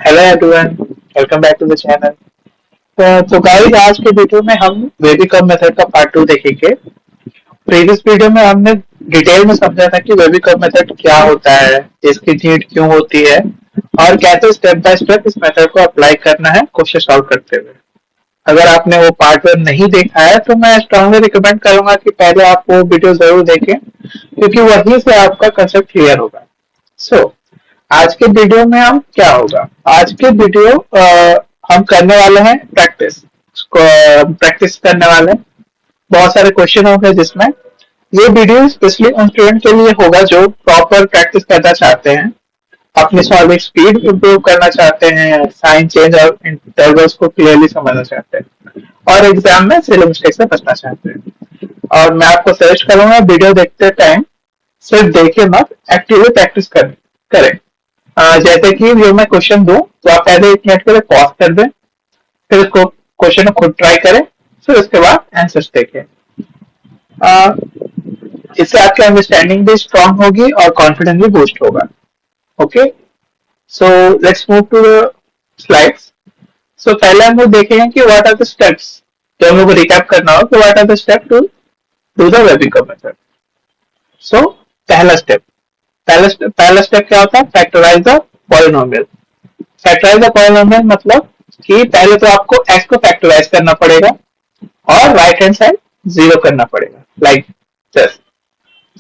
Hello everyone, welcome back to the channel. तो guys, आज के वीडियो में हम वेबिकम मेथड का पार्ट 2 देखेंगे। प्रीवियस वीडियो में हमने डिटेल में समझा था कि वेबिकम मेथड क्या होता है, इसकी नीड क्यों होती है और कैसे स्टेप बाय स्टेप इस मेथड को अप्लाई करना है क्वेश्चन सॉल्व करते हुए। अगर आपने वो पार्ट 1 नहीं देखा है तो मैं स्ट्रांगली रिकमेंड करूंगा कि पहले आप वो वीडियो जरूर देखें, क्योंकि वहीं से आपका कंसेप्ट क्लियर होगा। सो आज के वीडियो में हम क्या होगा, आज के वीडियो हम करने वाले हैं प्रैक्टिस करने वाले हैं। बहुत सारे क्वेश्चन होंगे जिसमें ये वीडियो स्पेशली उन स्टूडेंट के लिए होगा जो प्रॉपर प्रैक्टिस करना चाहते हैं, अपनी सॉल्विंग स्पीड इंप्रूव करना चाहते हैं, साइन चेंज और इंटरवल्स को क्लियरली समझना चाहते हैं और एग्जाम में सिली मिस्टेक से बचना चाहते हैं। और मैं आपको सजेस्ट करूंगा वीडियो देखते टाइम सिर्फ देखे मत, एक्टिवली प्रैक्टिस करें। जैसे कि जो मैं क्वेश्चन दूं तो आप पहले 1 मिनट के लिए पॉज कर दें, फिर उसको क्वेश्चन को खुद ट्राई करें, फिर उसके बाद आंसर्स देखें। इससे आपकी अंडरस्टैंडिंग भी स्ट्रांग होगी और कॉन्फिडेंस भी बूस्ट होगा। Okay, so let's move to the slides. So पहले हम लोग देखेंगे कि व्हाट आर द स्टेप्स, जो हम लोग को रिकैप करना हो कि what are the step to do the वेबिकम मेथड। सो पहला स्टेप क्या होता है? Factorise the polynomial. Factorise the polynomial मतलब कि पहले तो आपको x को फैक्टराइज करना पड़ेगा और राइट हैंड साइड 0 करना पड़ेगा, लाइक दिस।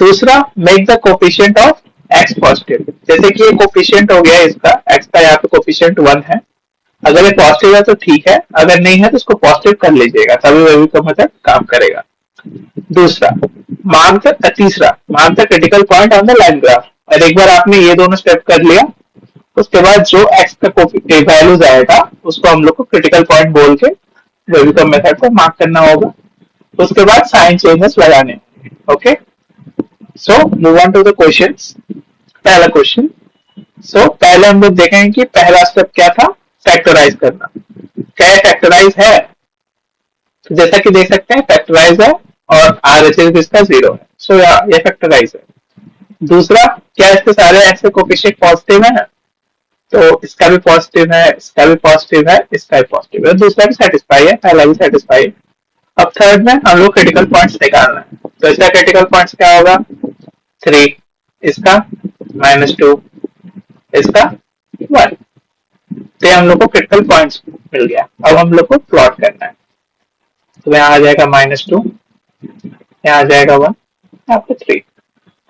दूसरा, make the coefficient of x positive. जैसे कि ये कोफिशिएंट हो गया इसका, x का यहाँ पे कोफिशिएंट 1 है। अगर ये पॉजिटिव है तो ठीक है, अगर नहीं है तो इसको पॉजिटिव कर लीजिएगा, तभी वेबिकम मेथड काम करेगा। तीसरा, mark the critical point on the line graph. और एक बार आपने ये दोनों स्टेप कर लिया, उसके बाद जो x का वैल्यूज आएगा उसको हम लोग को क्रिटिकल पॉइंट बोल के वेबिकम मेथड को मार्क करना होगा। उसके बाद साइन चेंजेस लगाने। Okay, so move on to the questions. पहला क्वेश्चन। सो पहले हम लोग देखेंगे कि पहला स्टेप क्या था, फैक्टराइज करना। क्या फैक्टराइज है? तो जैसा कि देख सकते हैं फैक्टराइज है और RHS इसका 0 है, सो ये फैक्टराइज है। दूसरा, क्या इसके सारे x के कोफिशिएंट पॉजिटिव है? तो इसका भी पॉजिटिव है, इसका भी पॉजिटिव है, इसका भी पॉजिटिव है, दूसरा भी सेटिस्फाई है, पहला भी सेटिस्फाई है। अब थर्ड में हम लोग क्रिटिकल पॉइंट्स निकालना है। तो इसका क्रिटिकल पॉइंट्स क्या होगा? 3, इसका -2, इसका 1। तो हम लोग को क्रिटिकल पॉइंट्स मिल गया। अब हम लोग को प्लॉट करना है। तो यहाँ आ जाएगा -2, यहाँ आ जाएगा 1, यहाँ पे 3।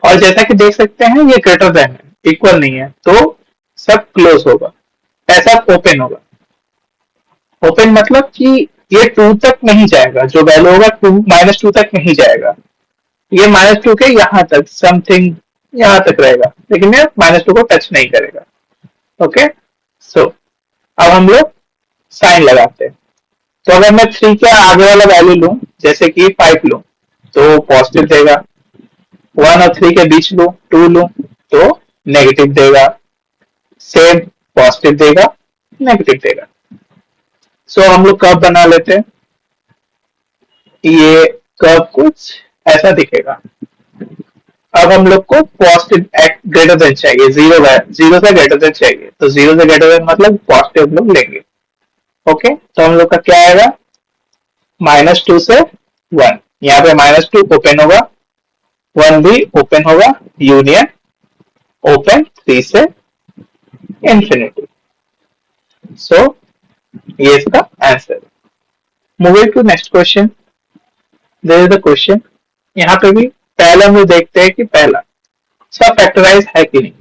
और जैसा कि देख सकते हैं ये ग्रेटर देन है, इक्वल नहीं है, तो सब क्लोज होगा, ऐसा ओपन होगा। ओपन मतलब कि ये 2 तक नहीं जाएगा, जो वैल्यू होगा -2 तक नहीं जाएगा। ये -2 के यहाँ तक समथिंग यहाँ तक रहेगा, लेकिन ये -2 को टच नहीं करेगा। ओके, सो अब हम लोग साइन लगाते हैं। तो अगर मैं 3 के आगे वाला वैल्यू लूं, जैसे कि 5 लूं तो पॉजिटिव देगा, 1 और 3 के बीच लूं, 2 लूं तो नेगेटिव देगा, सेम पॉजिटिव देगा, नेगेटिव देगा। सो हम लोग कर्व बना लेते हैं। ये कर्व कुछ ऐसा दिखेगा। अब हम लोग को पॉजिटिव ग्रेटर देन चाहिए, 0 से ग्रेटर देन चाहिए, तो 0 से ग्रेटर देन मतलब पॉजिटिव हम लोग लेंगे। ओके, तो हम लोग का क्या आएगा? -2 से 1, यहाँ पे -2 ओपन होगा, 1 भी ओपन होगा, यूनियन ओपन 3 से इंफिनिटी। सो ये इसका answer. Moving to next question. There is the question. यहाँ पे भी पहले हम लोग देखते हैं कि पहला सब फैक्टराइज है कि नहीं,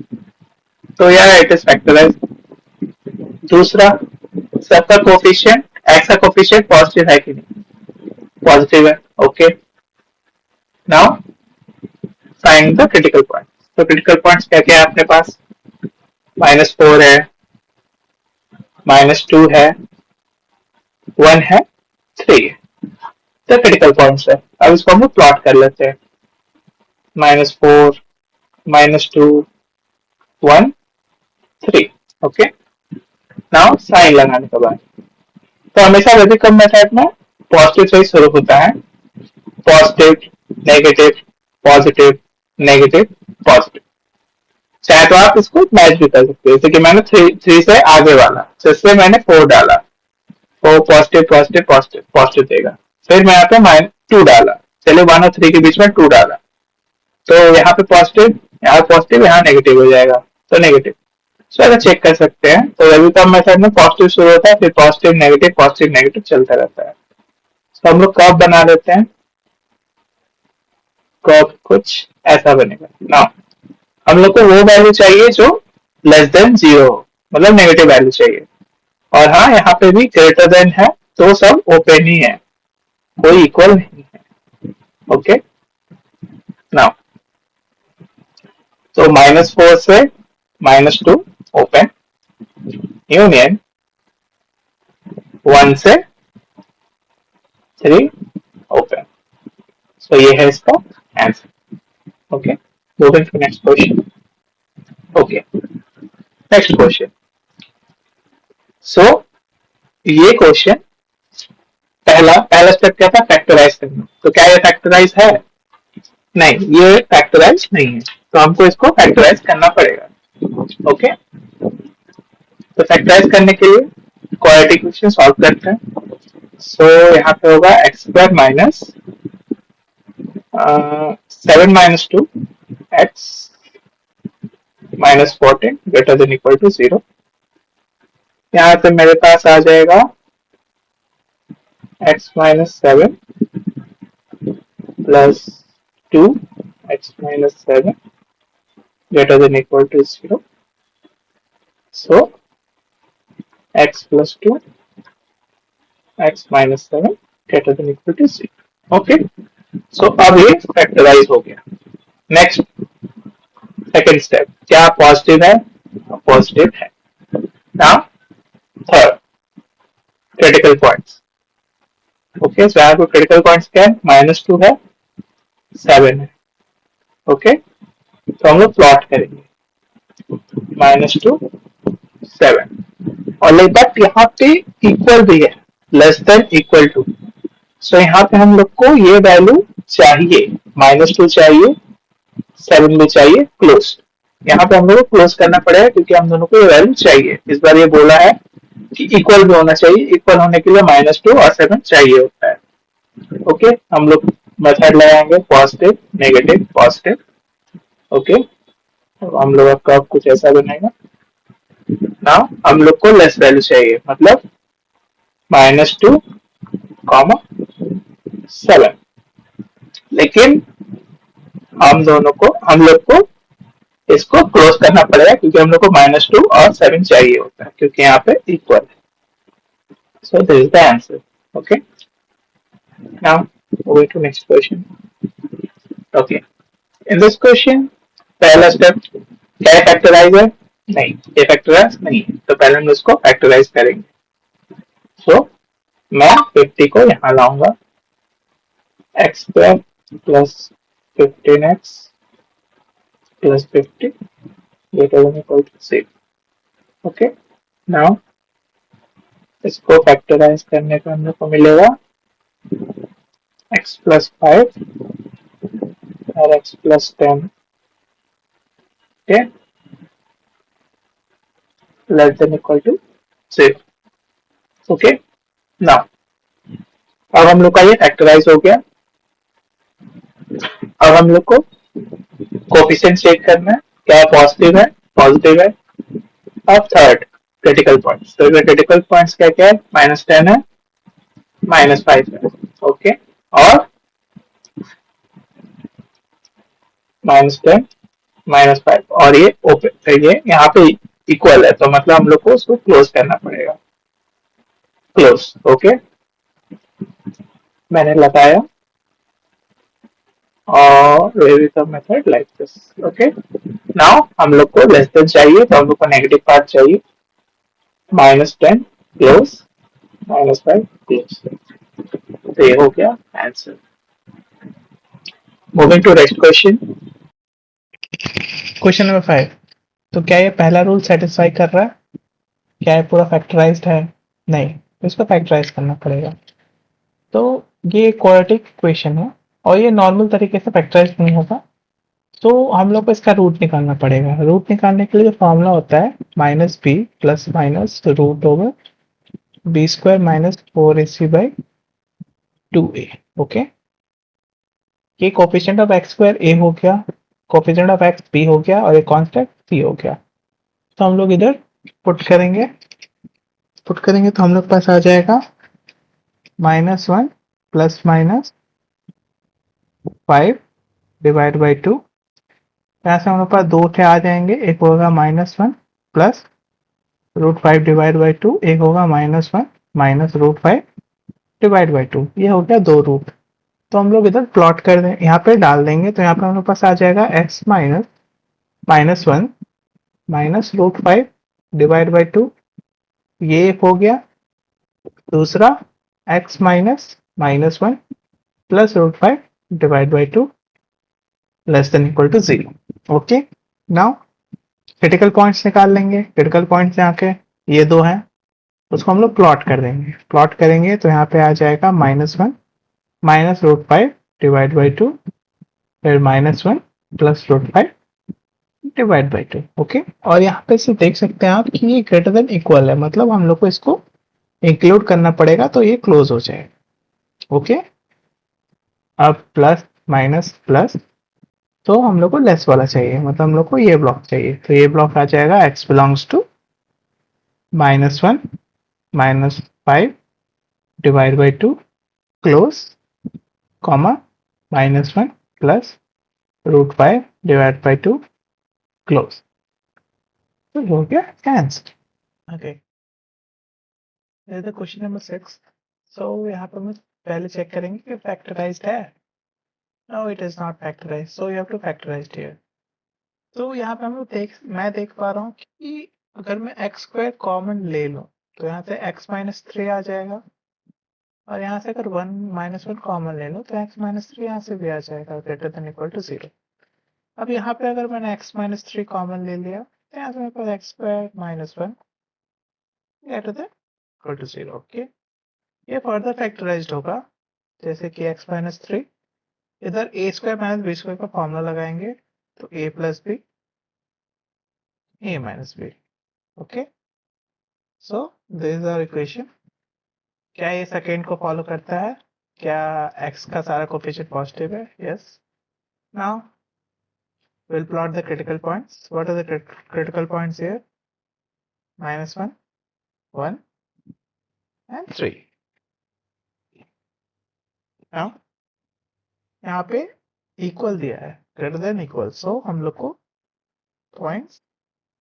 तो यार इट इज फैक्टराइज। दूसरा, सबका कोफिशिएंट x का कोफिशिएंट पॉजिटिव है कि नहीं, पॉजिटिव है। Okay, now find the critical point. तो क्रिटिकल पॉइंट्स क्या क्या है अपने पास? -4 है, -2 है, 1 है, 3 है। तो क्रिटिकल पॉइंट्स है। अब इसको हम लोग प्लॉट कर लेते हैं। -4, -2, 1, 3। ओके, नाउ साइन लगाने के बाद, तो हमेशा वेबिकम मेथड में पॉजिटिव से ही शुरू होता है। Positive, negative, positive, negative, positive. चाहे तो आप इसको मैच भी कर सकते हो, जैसे कि मैंने थ्री से आगे वाला, जिससे मैंने 4 डाला, four positive positive positive positive देगा। फिर मैं यहाँ पे -2 डाला, चलिए 1 और 3 के बीच में 2 डाला, तो यहाँ पे पॉजिटिव, यहाँ पॉजिटिव, यहाँ नेगेटिव हो जाएगा, तो नेगेटिव। सो ऐसा चेक कर सकते हैं। तो रवि का मेथड में पॉजिटिव शुरू होता है, फिर पॉजिटिव नेगेटिव चलता रहता है। तो हम लोग कर्व बना लेते हैं। कर्व कुछ ऐसा बनेगा ना। हम लोग को वो वैल्यू चाहिए जो लेस देन 0 हो, मतलब नेगेटिव वैल्यू चाहिए। और हाँ, यहाँ पे भी ग्रेटर देन है, तो सब ओपन ही है, कोई इक्वल नहीं है। ओके, नाउ तो -4 से -2 ओपन, यूनियन 1 से 3 ओपन। सो ये है इसका answer. Okay, moving to next question. Okay, next question. So ये क्वेश्चन, पहला पहला स्टेप क्या था, फैक्टराइज करना। तो क्या ये फैक्टराइज है? नहीं, ये फैक्टराइज नहीं है, तो हमको इसको फैक्टराइज करना पड़ेगा। ओके, तो फैक्टराइज करने के लिए क्वाड्रेटिक इक्वेशन सॉल्व करते हैं। सो यहाँ पे होगा x² minus 7 - 2 x -14 greater than equal to 0। यहाँ से मेरे पास आ जाएगा x -7 plus 2 x -7 greater than equal to 0. So x plus 2 x minus 7 greater than equal to 0. Okay, so अब ये फैक्टराइज हो गया। नेक्स्ट सेकेंड स्टेप, क्या पॉजिटिव है? पॉजिटिव है। Now third, critical points. Okay, so यहाँ पे क्रिटिकल पॉइंट्स क्या है? -2 है, 7 है। ओके, तो हम लोग प्लॉट करेंगे -2 7, और बट यहाँ पे इक्वल भी है, लेस देन इक्वल टू। सो यहाँ पे हम लोग को ये वैल्यू चाहिए, -2 चाहिए, 7 भी चाहिए, क्लोज। यहाँ पे हम लोग को क्लोज करना पड़ेगा, क्योंकि हम दोनों को ये वैल्यू चाहिए। इस बार ये बोला है कि इक्वल भी होना चाहिए, इक्वल होने के लिए -2 और 7 चाहिए होता है। ओके, हम लोग मेथड लगाएंगे पॉजिटिव नेगेटिव पॉजिटिव। ओके, तो हम लोग का कुछ ऐसा बनेगा। ना हम लोग को लेस वैल्यू चाहिए, मतलब -2 कॉमा 7, लेकिन हम लोग को इसको क्लोज करना पड़ेगा, क्योंकि हम लोग को -2 और 7 चाहिए होता है, क्योंकि यहाँ पे इक्वल है। So this is the answer. Okay, now moving to next question. Okay, in this question पहला स्टेप, क्या फैक्टराइज है? नहीं, ये फैक्टराइज नहीं है, तो पहले हम इसको फैक्टराइज करेंगे। सो मैं 50 को यहाँ लाऊंगा, x² plus 15x plus 50 greater than equal to 6। Okay, now इसको फैक्टराइज करने पे हम लोग को मिलेगा x प्लस 5 और x plus 10, okay, less than equal to 0। Okay, now अब हम लोग का ये फैक्टराइज हो गया। अब हम लोग को कोफिशिएंट चेक करना है, क्या पॉजिटिव है? पॉजिटिव है। अब थर्ड, क्रिटिकल पॉइंट्स। तो क्रिटिकल पॉइंट्स क्या क्या है? -10 है, -5 है। ओके, और -10 -5, और ये ओपन, ये यहाँ पे इक्वल है, तो मतलब हम लोग को उसको क्लोज करना पड़ेगा। क्लोज। ओके, मैंने लगाया, और very the method like this. Okay, now हम लोग को लेस देन चाहिए, तो हम लोग को नेगेटिव पार्ट चाहिए। -10 क्लोज, -5 क्लोज। तो ये हो गया answer. Moving to next question. Question number 5। तो क्या ये पहला रूल सेटिस्फाई कर रहा है? क्या ये पूरा फैक्टराइज्ड है? नहीं, तो इसको फैक्टराइज करना पड़ेगा। तो ये क्वाड्रेटिक इक्वेशन है, और ये नॉर्मल तरीके से फैक्टराइज नहीं होगा। तो हम लोग को इसका रूट निकालना पड़ेगा। रूट निकालने के लिए जो फॉर्मूला होता है minus b plus minus root over b square minus 4ac/2a। Okay, ये coefficient of x square a हो गया, कोफिशिएंट ऑफ एक्स बी हो गया और एक कांस्टेंट सी हो गया। तो हम लोग इधर पुट करेंगे तो हम लोग पास आ जाएगा -1 प्लस माइनस 5 डिवाइड बाई 2। यहाँ से हम लोग पास 2 थे आ जाएंगे, एक होगा -1 प्लस √5 डिवाइड बाई 2, एक होगा -1 माइनस √5 डिवाइड बाई 2। ये हो गया 2 रूट। तो हम लोग इधर प्लॉट कर दें, यहाँ पे डाल देंगे तो यहाँ पे हमारे पास आ जाएगा x -1 माइनस √5 डिवाइड बाई 2। ये एक हो गया। दूसरा x -1 plus √5 divide by 2 less than equal to 0। Okay, now critical points निकाल लेंगे। क्रिटिकल पॉइंट्स यहाँ के ये दो हैं, उसको हम लोग प्लॉट कर देंगे। प्लॉट करेंगे तो यहाँ पे आ जाएगा -1 माइनस √5 डिवाइड बाई 2, फिर -1 प्लस √5 डिवाइड बाई 2। ओके, और यहाँ पे से देख सकते हैं आप कि ये ग्रेटर देन इक्वल है, मतलब हम लोग को इसको इंक्लूड करना पड़ेगा तो ये क्लोज हो जाएगा। ओके, अब प्लस माइनस प्लस, तो हम लोग को लेस वाला चाहिए, मतलब हम लोग को ये ब्लॉक चाहिए। तो ये ब्लॉक आ जाएगा x belongs to -1 minus 5 divide by 2 close comma -1 plus √5 divide by 2 close. तो हो गया answer. Okay, question number 6। So यहाँ पर हम पहले चेक करेंगे कि फैक्टराइज्ड है। No it is not factorised, so you have to factorise here. तो यहाँ पे हम लोग मैं देख पा रहा हूँ कि अगर मैं एक्स स्क्वायर कॉमन ले लूँ तो यहाँ से x-3 आ जाएगा, और यहाँ से अगर 1 कॉमन ले लूँ तो x-3 यहाँ से भी आ जाएगा ग्रेटर देन इक्वल टू 0। अब यहाँ पे अगर मैंने x-3 कॉमन ले लिया तो यहाँ से मेरे पास x square -1 greater than equal to 0। Okay, ये फर्दर फैक्टराइज्ड होगा जैसे कि x-3 इधर a square minus b square का फॉर्मूला लगाएंगे तो a plus b a minus b. Okay, so this is our equation. क्या ये सेकेंड को फॉलो करता है? क्या x का सारा कोफिशिएंट पॉजिटिव है? Yes. Now we'll plot the critical points. What are the critical points here? -1, 1 and 3. Now यहाँ पे इक्वल दिया है, ग्रेटर देन इक्वल, सो हम लोग को पॉइंट्स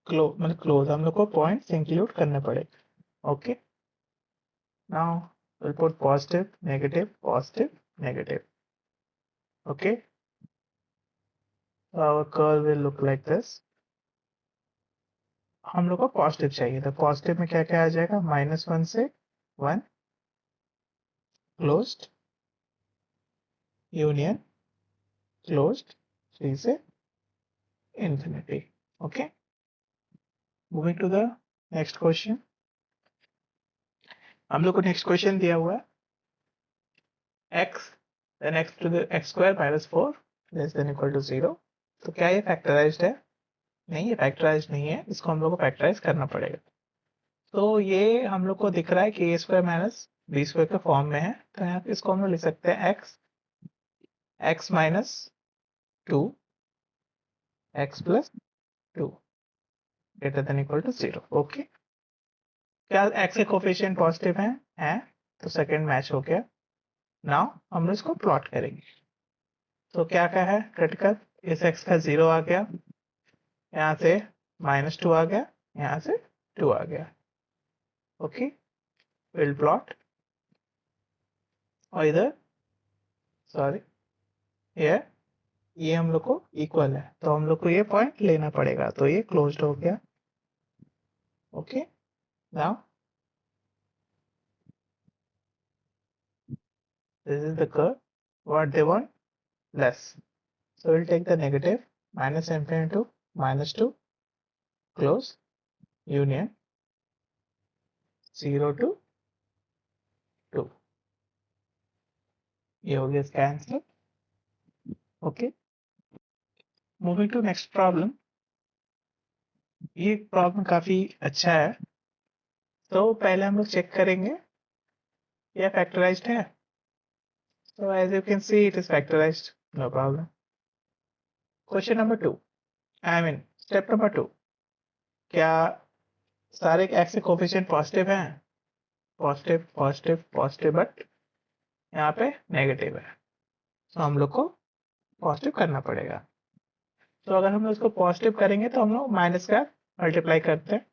क्लोज हम लोग को पॉइंट्स इंक्लूड करने पड़ेगा। Okay, now we'll put positive negative. Okay, so our curve will look like this. हम लोग को पॉजिटिव चाहिए था। पॉजिटिव में क्या क्या आ जाएगा? -1 से 1 क्लोज्ड यूनियन क्लोज्ड 3 से infinity. Okay, moving to the next question. हम लोग को नेक्स्ट क्वेश्चन दिया हुआ है x then x to the x square minus 4 less than equal to 0। तो क्या ये फैक्टराइज्ड है? नहीं, ये फैक्टराइज्ड नहीं है, इसको हम लोग को फैक्टराइज करना पड़ेगा। तो ये हम लोग को दिख रहा है कि a square minus b square के फॉर्म में है, तो यहाँ पे इसको हम लोग लिख सकते हैं x minus 2 x plus 2 greater than equal to 0। Okay, क्या x के कोफिशिएंट पॉजिटिव हैं? तो सेकंड मैच हो गया। नाउ हम लोग इसको प्लॉट करेंगे। तो क्या क्या है क्रिटिकल? इस x का 0 आ गया, यहाँ से -2 आ गया, यहाँ से 2 आ गया। ओके, विल प्लॉट, और इधर सॉरी ये हम लोग को इक्वल है, तो हम लोग को ये पॉइंट लेना पड़ेगा, तो ये क्लोज्ड हो गया। Okay, now this is the curve what they want less, so we'll take the negative -infinity to -2 close union 0 to 2। ये हो गया इसका answer. Okay, moving to next problem. ये प्रॉब्लम काफी अच्छा है। तो पहले हम लोग चेक करेंगे ये फैक्टराइज्ड है। So as you can see, it is factorized. No problem. Question number 2. I mean, step number 2. क्या सारे x के कोफिशिएंट पॉजिटिव हैं? पॉजिटिव पॉजिटिव पॉजिटिव, बट यहाँ पे नेगेटिव है, तो हम लोग को पॉजिटिव करना पड़ेगा। तो अगर हम लोग इसको पॉजिटिव करेंगे तो हम लोग माइनस का मल्टीप्लाई करते हैं।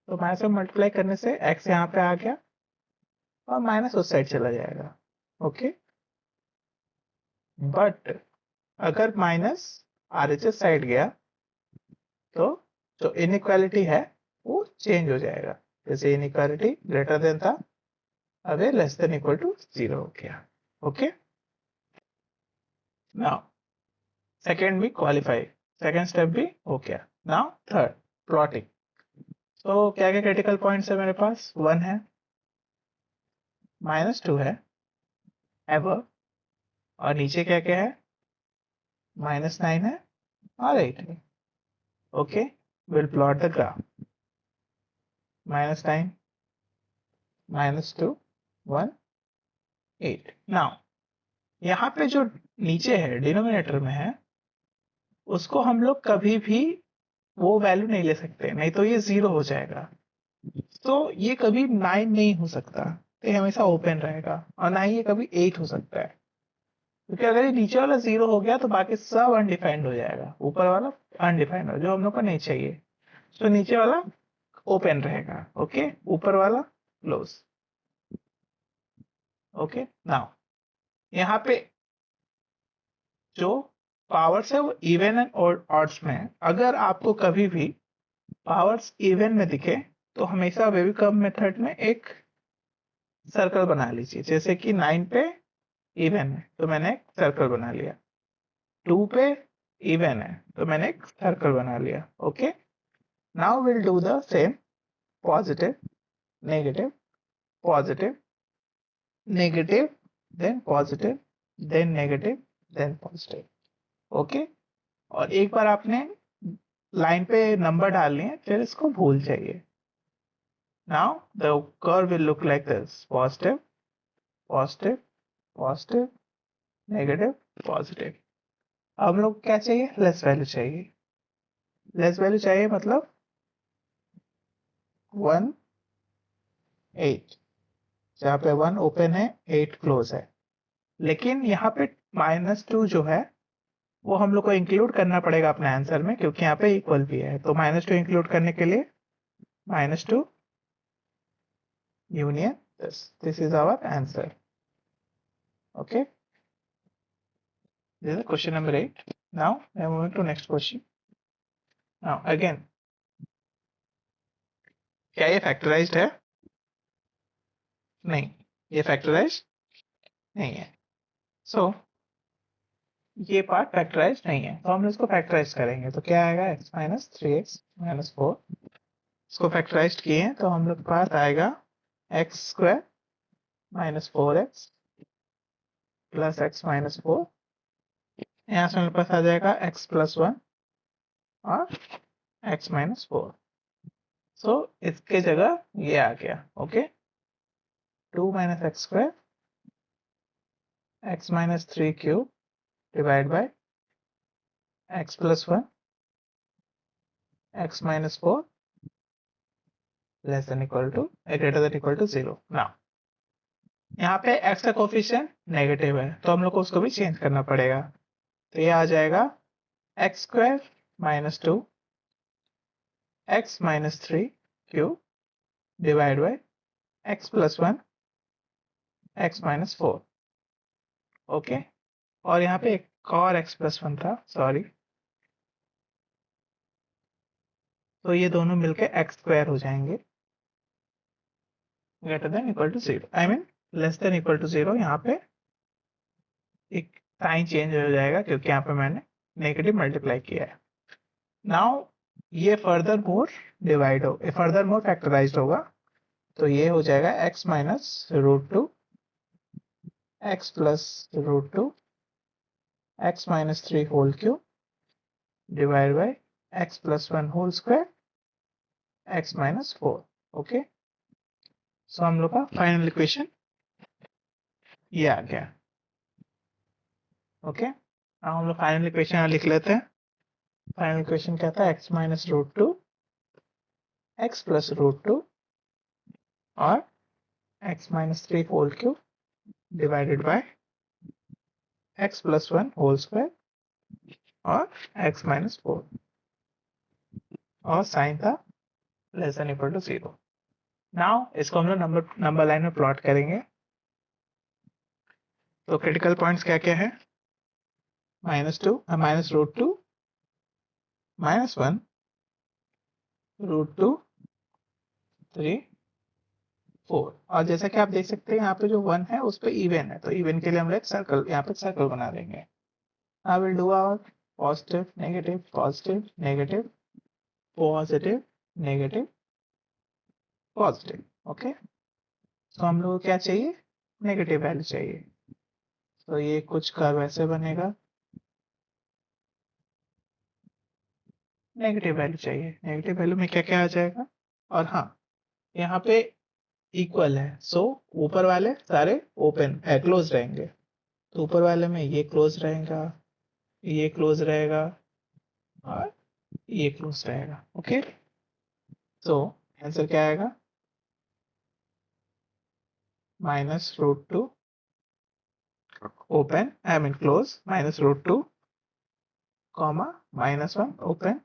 तो माइनस का मल्टीप्लाई करने से x यहाँ पे आ गया और माइनस उस साइड चला जाएगा। ओके, बट अगर माइनस RHS साइड गया तो जो इनइक्वालिटी है वो चेंज हो जाएगा। जैसे इनइक्वालिटी ग्रेटर देन था, अब ये लेस देन इक्वल टू 0 हो गया। ओके, नाउ सेकेंड भी क्वालिफाई, सेकेंड स्टेप भी हो गया। Now third, plotting. तो क्या क्या क्रिटिकल पॉइंट्स है मेरे पास? 1 है, -2 है, एवर, और नीचे क्या क्या है? -9 है और 8 है। Okay, will plot the graph. -9, -2, 1, 8। Now यहाँ पे जो नीचे है डिनोमिनेटर में है, उसको हम लोग कभी भी वो वैल्यू नहीं ले सकते, नहीं तो ये 0 हो जाएगा। तो ये कभी 9 नहीं हो सकता, तो ये हमेशा ओपन रहेगा, और ना ही ये कभी 8 हो सकता है, क्योंकि अगर ये नीचे वाला 0 हो गया तो बाकी सब अनडिफाइंड हो जाएगा, ऊपर वाला अनडिफाइंड हो, जो हम लोग को नहीं चाहिए। तो नीचे वाला ओपन रहेगा, ओके, ऊपर वाला क्लोज। ओके, नाउ यहाँ पे जो पावर्स है वो इवन एंड ऑड्स में है। अगर आपको कभी भी पावर्स इवन में दिखे तो हमेशा वेबकम मेथड में एक सर्कल बना लीजिए। जैसे कि 9 पे इवन है तो मैंने एक सर्कल बना लिया, 2 पे इवन है तो मैंने एक सर्कल बना लिया। Okay, now will do the same, positive negative positive negative, then positive, then negative, then positive. Okay, और एक बार आपने लाइन पे नंबर डाल लिए फिर इसको भूल जाइए। Now the curve will look like this, positive positive positive negative positive. अब हम लोग क्या चाहिए? लेस वैल्यू चाहिए। लेस वैल्यू चाहिए मतलब 1, 8, जहाँ पे 1 ओपन है 8 क्लोज है। लेकिन यहाँ पे -2 जो है वो हम लोग को इंक्लूड करना पड़ेगा अपने आंसर में, क्योंकि यहाँ पे इक्वल भी है। तो -2 इंक्लूड करने के लिए -2 union this is our answer. Okay, this is question number 8. Now I am moving to next question. Now again, क्या ये फैक्टराइज्ड है? नहीं, ये फैक्टराइज्ड नहीं है। सो ये पार्ट फैक्टराइज नहीं है, तो हम इसको फैक्टराइज करेंगे तो क्या आएगा? x minus 3x minus 4। इसको फैक्टराइज किए हैं तो हम लोग के पास आएगा x square minus 4x plus x minus 4। यहाँ से मेरे पास आ जाएगा x प्लस 1 और x माइनस 4। सो इसके जगह ये आ गया। Okay, 2 minus x square x minus 3 cube divide by x plus 1 x minus 4 less than equal to greater than equal to 0। Now यहाँ पे x का कोफिशिएंट नेगेटिव है तो हम लोग को उसको भी चेंज करना पड़ेगा। तो ये आ जाएगा x square minus 2 x minus 3 cube divide by x plus 1 x minus 4। Okay, और यहाँ पे एक और x प्लस 1 था, सॉरी, तो ये दोनों मिलके x स्क्वायर हो जाएंगे greater than equal to 0, I mean less than equal to 0। यहाँ पे एक साइन चेंज हो जाएगा क्योंकि यहाँ पे मैंने नेगेटिव मल्टीप्लाई किया है। नाउ ये फर्दर मोर डिवाइड हो, फर्दर मोर फैक्टराइज होगा, तो ये हो जाएगा x minus root 2 x plus root 2 x minus 3 whole cube divide by x plus 1 whole square x minus 4। Okay, so हम लोग का फाइनल इक्वेशन ये आ गया। ओके, अब हम लोग फाइनल इक्वेशन यहाँ लिख लेते हैं। फाइनल इक्वेशन क्या था, x minus root two x plus root two और x minus 3 whole cube divided by x plus 1 whole square और x माइनस 4 और साइन था less than equal to 0। Now इसको हम लोग नंबर लाइन में प्लॉट करेंगे। तो क्रिटिकल पॉइंट्स क्या क्या है, minus root two minus 1 root two 3 4। और जैसा कि आप देख सकते हैं यहाँ पे जो 1 है उस पे इवन है, तो इवन के लिए हम लोग सर्कल यहाँ पे सर्कल बना देंगे। I will do our positive negative positive negative positive negative positive. Okay, तो हम लोग को क्या चाहिए, नेगेटिव वैल्यू चाहिए। तो ये कुछ कर्व ऐसे बनेगा, नेगेटिव वैल्यू चाहिए। नेगेटिव वैल्यू में क्या क्या आ जाएगा, और हाँ यहाँ पे इक्वल है, सो ऊपर वाले सारे ओपन है क्लोज रहेंगे। तो ऊपर वाले में ये क्लोज रहेगा, ये क्लोज रहेगा और ये क्लोज रहेगा। ओके, तो आंसर क्या आएगा, minus root two open I mean close minus root two comma minus 1 open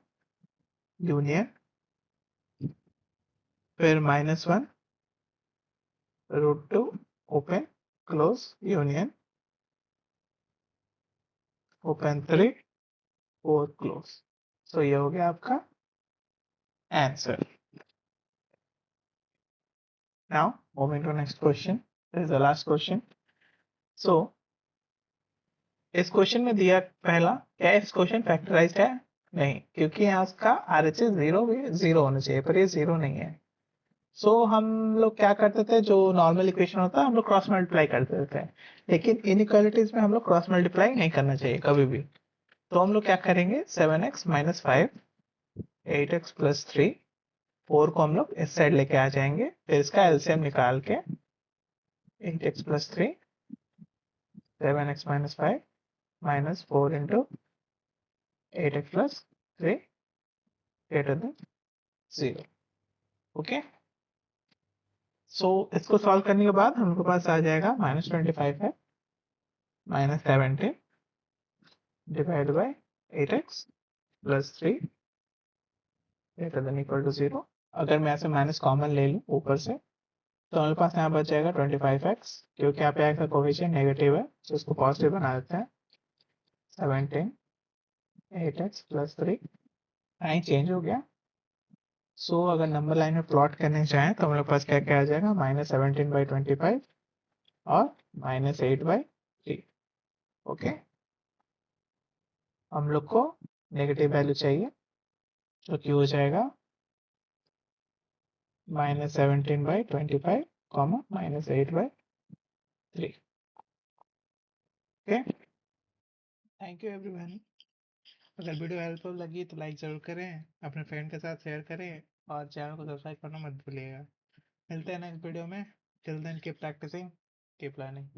union फिर minus 1 root two open close union open 3 4 close. So ये हो गया आपका answer. Now moving to next question, this is the last question. So इस question में दिया पहला, क्या इस क्वेश्चन फैक्टराइज्ड है, नहीं, क्योंकि यहाँ का RHS जीरो होना चाहिए, पर ये जीरो नहीं है। सो हम लोग क्या करते थे, जो नॉर्मल इक्वेशन होता है हम लोग क्रॉस मल्टीप्लाई करते थे, लेकिन इनइक्वालिटीज में हम लोग क्रॉस मल्टीप्लाई नहीं करना चाहिए कभी भी। तो हम लोग क्या करेंगे, 7x माइनस 5 8x प्लस 3 4 को हम लोग इस साइड लेके आ जाएंगे, फिर इसका एलसीएम निकाल के 8x plus 3 7x minus 5 minus 4 into 8x plus 3 greater than 0। Okay, so इसको सॉल्व करने के बाद हम लोग के पास आ जाएगा माइनस 25 है minus 17 divide by 8x plus 3 greater than equal to 0। अगर मैं ऐसे माइनस कॉमन ले लूँ ऊपर से, तो हमारे पास यहाँ बच जाएगा 25x, क्योंकि यहाँ पे x का कोफिशिएंट नेगेटिव है, तो इसको पॉजिटिव बना देते हैं। 17 8x प्लस 3 साइन चेंज हो गया। सो अगर नंबर लाइन में प्लॉट करने चाहें तो हमारे पास क्या क्या आ जाएगा, -17/25 और -8/3। ओके, हम लोग को नेगेटिव वैल्यू चाहिए, जो कि हो जाएगा -17/25 comma -8/3। Okay, thank you everyone. अगर वीडियो हेल्पफुल लगी तो लाइक ज़रूर करें, अपने फ्रेंड के साथ शेयर करें और चैनल को सब्सक्राइब करना मत भूलिएगा। मिलते हैं नेक्स्ट वीडियो में। Till then keep practising, keep learning.